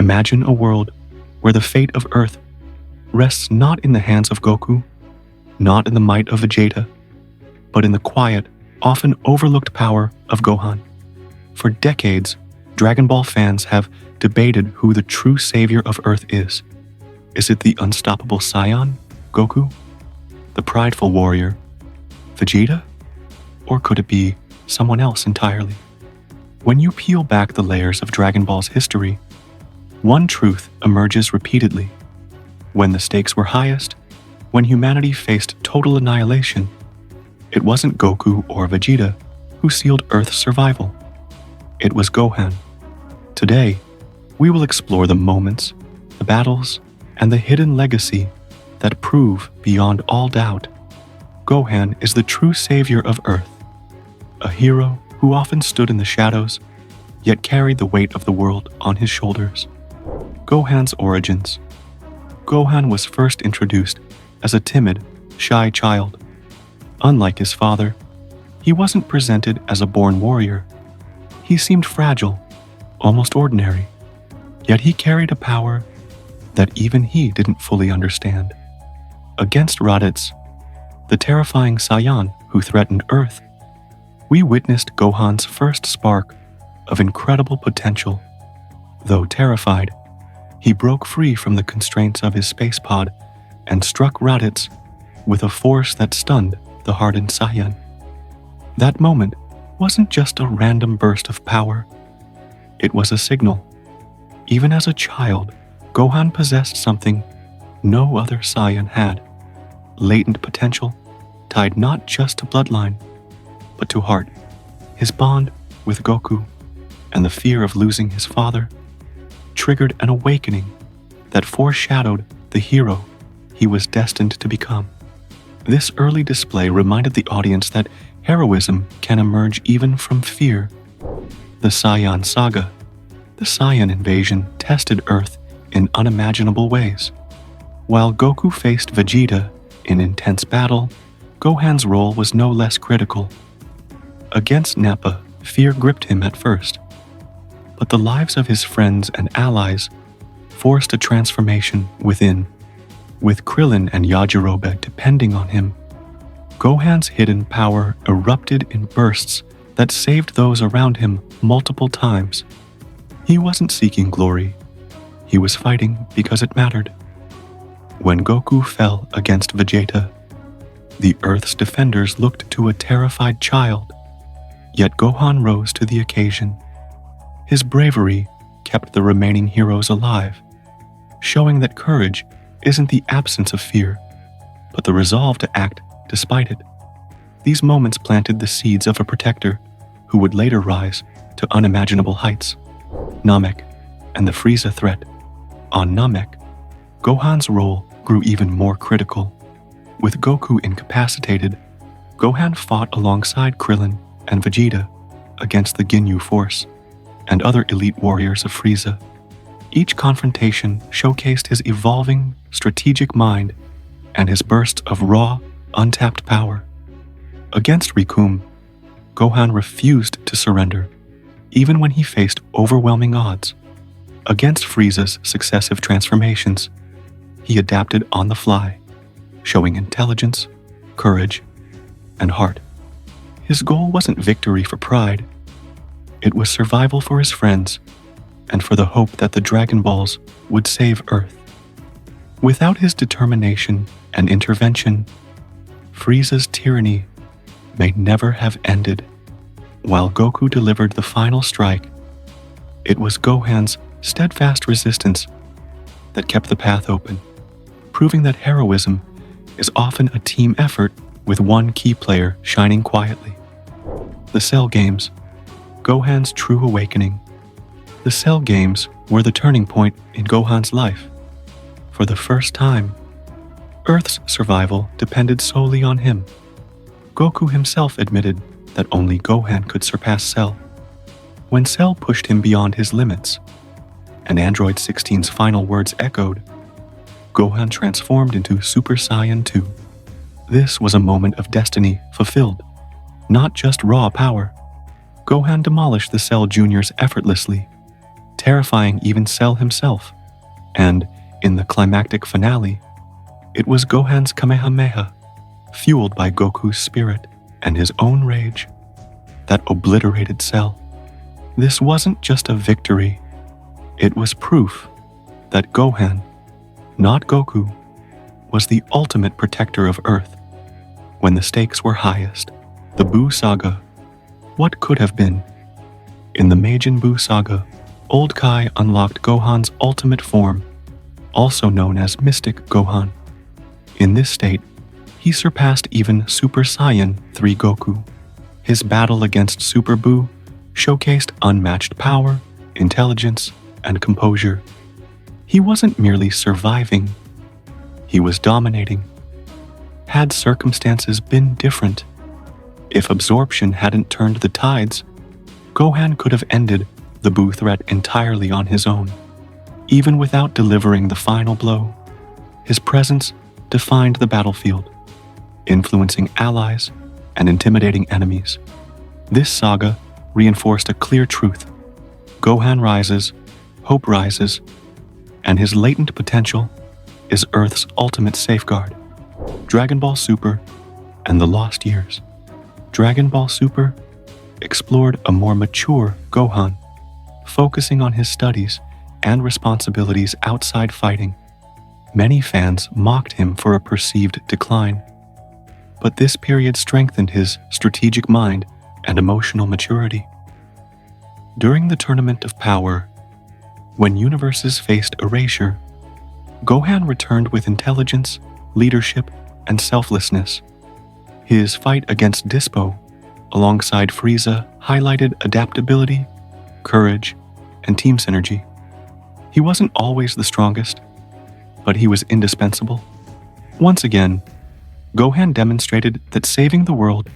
Imagine a world where the fate of Earth rests not in the hands of Goku, not in the might of Vegeta, but in the quiet, often overlooked power of Gohan. For decades, Dragon Ball fans have debated who the true savior of Earth is. Is it the unstoppable Saiyan, Goku? The prideful warrior, Vegeta? Or could it be someone else entirely? When you peel back the layers of Dragon Ball's history, one truth emerges repeatedly. When the stakes were highest, when humanity faced total annihilation, it wasn't Goku or Vegeta who sealed Earth's survival. It was Gohan. Today, we will explore the moments, the battles, and the hidden legacy that prove beyond all doubt Gohan is the true savior of Earth, a hero who often stood in the shadows, yet carried the weight of the world on his shoulders. Gohan's origins. Gohan was first introduced as a timid, shy child. Unlike his father, he wasn't presented as a born warrior. He seemed fragile, almost ordinary, yet he carried a power that even he didn't fully understand. Against Raditz, the terrifying Saiyan who threatened Earth, we witnessed Gohan's first spark of incredible potential. Though terrified, he broke free from the constraints of his space pod and struck Raditz with a force that stunned the hardened Saiyan. That moment wasn't just a random burst of power. It was a signal. Even as a child, Gohan possessed something no other Saiyan had. Latent potential tied not just to bloodline, but to heart. His bond with Goku and the fear of losing his father triggered an awakening that foreshadowed the hero he was destined to become. This early display reminded the audience that heroism can emerge even from fear. The Saiyan saga, the Saiyan invasion, tested Earth in unimaginable ways. While Goku faced Vegeta in intense battle, Gohan's role was no less critical. Against Nappa, fear gripped him at first, but the lives of his friends and allies forced a transformation within. With Krillin and Yajirobe depending on him, Gohan's hidden power erupted in bursts that saved those around him multiple times. He wasn't seeking glory. He was fighting because it mattered. When Goku fell against Vegeta, the Earth's defenders looked to a terrified child. Yet Gohan rose to the occasion. His bravery kept the remaining heroes alive, showing that courage isn't the absence of fear, but the resolve to act despite it. These moments planted the seeds of a protector who would later rise to unimaginable heights. Namek and the Frieza threat. On Namek, Gohan's role grew even more critical. With Goku incapacitated, Gohan fought alongside Krillin and Vegeta against the Ginyu Force and other elite warriors of Frieza. Each confrontation showcased his evolving, strategic mind and his bursts of raw, untapped power. Against Rikum, Gohan refused to surrender, even when he faced overwhelming odds. Against Frieza's successive transformations, he adapted on the fly, showing intelligence, courage, and heart. His goal wasn't victory for pride. It was survival for his friends and for the hope that the Dragon Balls would save Earth. Without his determination and intervention, Frieza's tyranny may never have ended. While Goku delivered the final strike, it was Gohan's steadfast resistance that kept the path open, proving that heroism is often a team effort with one key player shining quietly. The Cell Games, Gohan's true awakening. The Cell Games were the turning point in Gohan's life. For the first time, Earth's survival depended solely on him. Goku himself admitted that only Gohan could surpass Cell. When Cell pushed him beyond his limits, and Android 16's final words echoed, Gohan transformed into Super Saiyan 2. This was a moment of destiny fulfilled, not just raw power. Gohan demolished the Cell Juniors effortlessly, terrifying even Cell himself. And in the climactic finale, it was Gohan's Kamehameha, fueled by Goku's spirit and his own rage, that obliterated Cell. This wasn't just a victory, it was proof that Gohan, not Goku, was the ultimate protector of Earth. When the stakes were highest, the Buu Saga, what could have been? In the Majin Buu Saga, Old Kai unlocked Gohan's ultimate form, also known as Mystic Gohan. In this state, he surpassed even Super Saiyan 3 Goku. His battle against Super Buu showcased unmatched power, intelligence, and composure. He wasn't merely surviving, he was dominating. Had circumstances been different, if absorption hadn't turned the tides, Gohan could have ended the Buu threat entirely on his own. Even without delivering the final blow, his presence defined the battlefield, influencing allies and intimidating enemies. This saga reinforced a clear truth. Gohan rises, hope rises, and his latent potential is Earth's ultimate safeguard. Dragon Ball Super and the Lost Years. Dragon Ball Super explored a more mature Gohan, focusing on his studies and responsibilities outside fighting. Many fans mocked him for a perceived decline, but this period strengthened his strategic mind and emotional maturity. During the Tournament of Power, when universes faced erasure, Gohan returned with intelligence, leadership, and selflessness. His fight against Dispo, alongside Frieza, highlighted adaptability, courage, and team synergy. He wasn't always the strongest, but he was indispensable. Once again, Gohan demonstrated that saving the world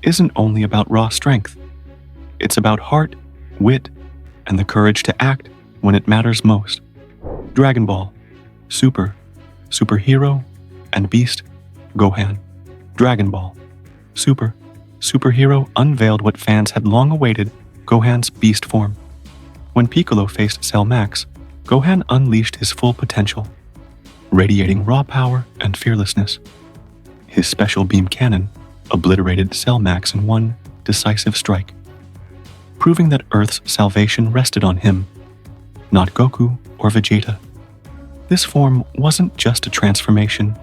isn't only about raw strength. It's about heart, wit, and the courage to act when it matters most. Dragon Ball, Super, Superhero, and Beast, Gohan. Dragon Ball, Super, Superhero unveiled what fans had long awaited, Gohan's beast form. When Piccolo faced Cell Max, Gohan unleashed his full potential, radiating raw power and fearlessness. His special beam cannon obliterated Cell Max in one decisive strike, proving that Earth's salvation rested on him, not Goku or Vegeta. This form wasn't just a transformation,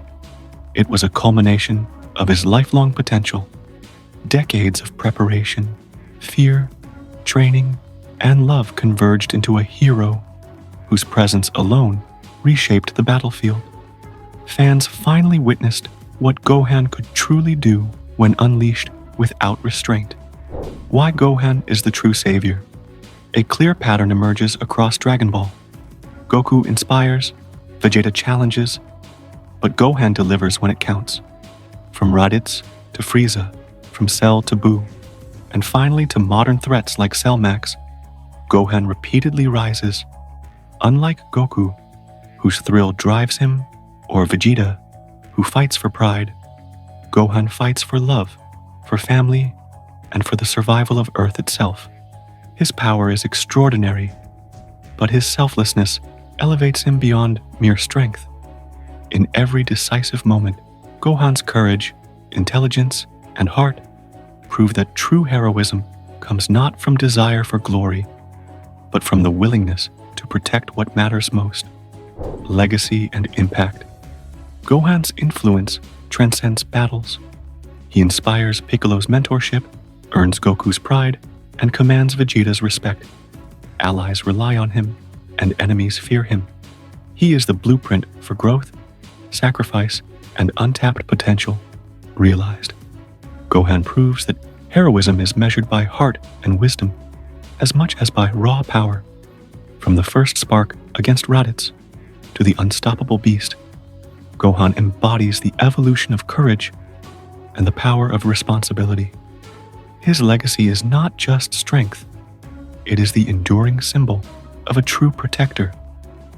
it was a culmination of his lifelong potential. Decades of preparation, fear, training, and love converged into a hero whose presence alone reshaped the battlefield. Fans finally witnessed what Gohan could truly do when unleashed without restraint. Why Gohan is the true savior. A clear pattern emerges across Dragon Ball. Goku inspires, Vegeta challenges, but Gohan delivers when it counts. From Raditz to Frieza, from Cell to Buu, and finally to modern threats like Cell Max, Gohan repeatedly rises. Unlike Goku, whose thrill drives him, or Vegeta, who fights for pride, Gohan fights for love, for family, and for the survival of Earth itself. His power is extraordinary, but his selflessness elevates him beyond mere strength. In every decisive moment, Gohan's courage, intelligence, and heart prove that true heroism comes not from desire for glory, but from the willingness to protect what matters most. Legacy and impact. Gohan's influence transcends battles. He inspires Piccolo's mentorship, earns Goku's pride, and commands Vegeta's respect. Allies rely on him, and enemies fear him. He is the blueprint for growth, sacrifice, and untapped potential realized. Gohan proves that heroism is measured by heart and wisdom, as much as by raw power. From the first spark against Raditz to the unstoppable beast, Gohan embodies the evolution of courage and the power of responsibility. His legacy is not just strength, it is the enduring symbol of a true protector,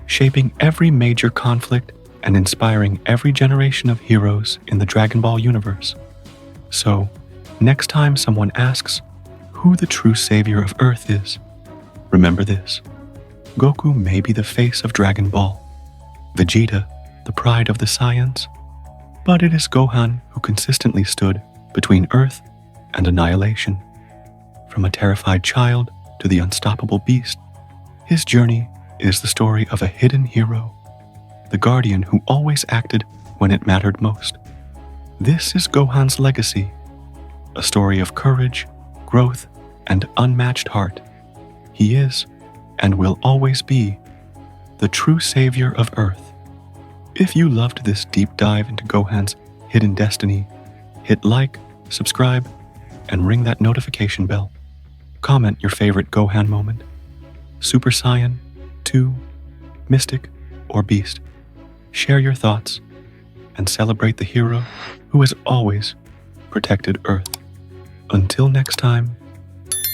shaping every major conflict and inspiring every generation of heroes in the Dragon Ball universe. So, next time someone asks who the true savior of Earth is, remember this: Goku may be the face of Dragon Ball, Vegeta the pride of the Saiyans, but it is Gohan who consistently stood between Earth and annihilation. From a terrified child to the unstoppable beast, his journey is the story of a hidden hero, the guardian who always acted when it mattered most. This is Gohan's legacy, a story of courage, growth, and unmatched heart. He is, and will always be, the true savior of Earth. If you loved this deep dive into Gohan's hidden destiny, hit like, subscribe, and ring that notification bell. Comment your favorite Gohan moment, Super Saiyan, 2, Mystic, or Beast. Share your thoughts, and celebrate the hero who has always protected Earth. Until next time,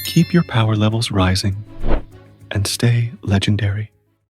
keep your power levels rising and stay legendary.